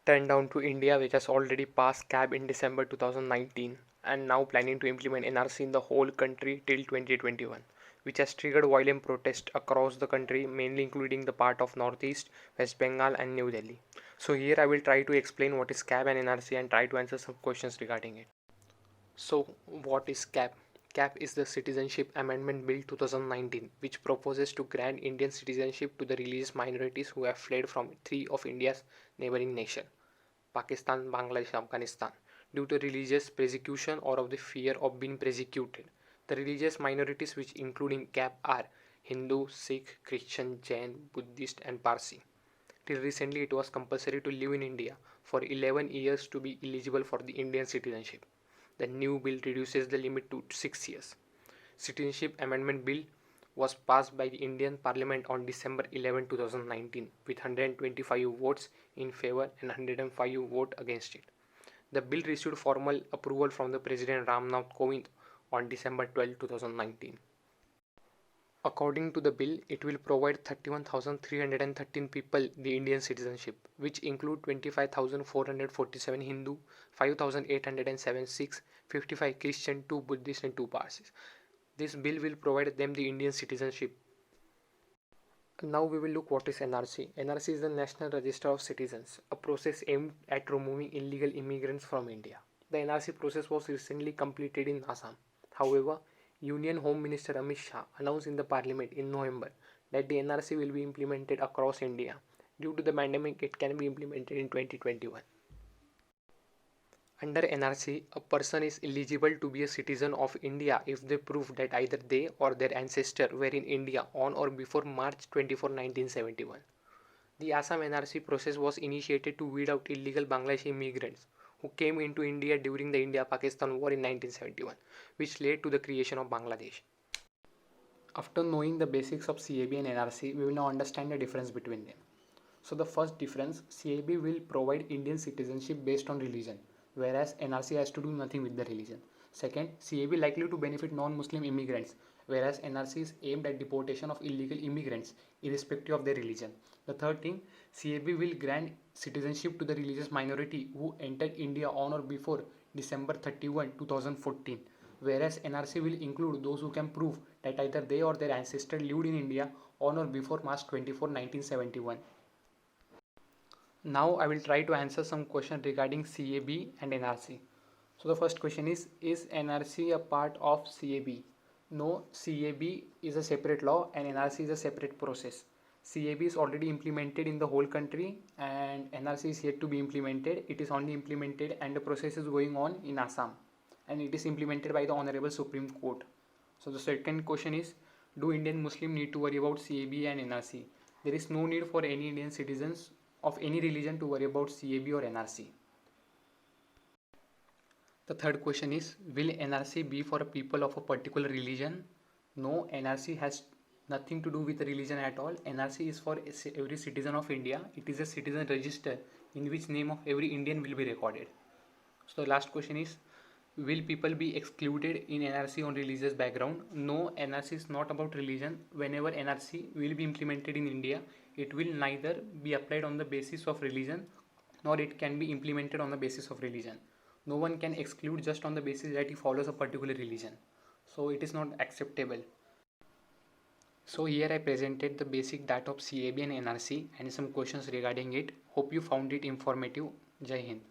turned down to India, which has already passed CAB in December 2019 and now planning to implement NRC in the whole country till 2021, which has triggered violent protests across the country, mainly including the part of Northeast, West Bengal, and New Delhi. So, here I will try to explain what is CAB and NRC and try to answer some questions regarding it. So, what is CAB? CAB is the Citizenship Amendment Bill 2019, which proposes to grant Indian citizenship to the religious minorities who have fled from three of India's neighboring nations, Pakistan, Bangladesh, and Afghanistan, due to religious persecution or of the fear of being persecuted. The religious minorities which include in CAB are Hindu, Sikh, Christian, Jain, Buddhist, and Parsi. Till recently, it was compulsory to live in India for 11 years to be eligible for the Indian citizenship. The new bill reduces the limit to 6 years. Citizenship Amendment Bill was passed by the Indian Parliament on December 11, 2019 with 125 votes in favor and 105 votes against it. The bill received formal approval from the President Ramnath Kovind on December 12, 2019. According to the bill, it will provide 31,313 people the Indian citizenship, which include 25,447 Hindu, 5,807 Sikhs, 55 Christian, 2 Buddhist and 2 Parsis. This bill will provide them the Indian citizenship. Now we will look what is NRC. NRC is the National Register of Citizens, a process aimed at removing illegal immigrants from India. The NRC process was recently completed in Assam. However, Union Home Minister Amit Shah announced in the Parliament in November that the NRC will be implemented across India. Due to the pandemic, it can be implemented in 2021. Under NRC, a person is eligible to be a citizen of India if they prove that either they or their ancestor were in India on or before March 24, 1971. The Assam NRC process was initiated to weed out illegal Bangladeshi immigrants who came into India during the India-Pakistan War in 1971, which led to the creation of Bangladesh. After knowing the basics of CAB and NRC, we will now understand the difference between them. So the first difference, CAB will provide Indian citizenship based on religion, whereas NRC has to do nothing with the religion. Second, CAB likely to benefit non-Muslim immigrants, whereas NRC is aimed at deportation of illegal immigrants, irrespective of their religion. The third thing, CAB will grant citizenship to the religious minority who entered India on or before December 31, 2014, whereas NRC will include those who can prove that either they or their ancestors lived in India on or before March 24, 1971. Now I will try to answer some questions regarding CAB and NRC. So the first question is NRC a part of CAB? No, CAB is a separate law and NRC is a separate process. CAB is already implemented in the whole country and NRC is yet to be implemented. It is only implemented and the process is going on in Assam and it is implemented by the Honorable Supreme Court. So the second question is, do Indian Muslims need to worry about CAB and NRC? There is no need for any Indian citizens of any religion to worry about CAB or NRC. The third question is, will NRC be for a people of a particular religion? No, NRC has nothing to do with religion at all. NRC is for every citizen of India. It is a citizen register in which name of every Indian will be recorded. So the last question is, will people be excluded in NRC on religious background? No, NRC is not about religion. Whenever NRC will be implemented in India, it will neither be applied on the basis of religion nor it can be implemented on the basis of religion. No one can exclude just on the basis that he follows a particular religion. So it is not acceptable. So here I presented the basic data of CAB and NRC and some questions regarding it. Hope you found it informative. Jai Hind.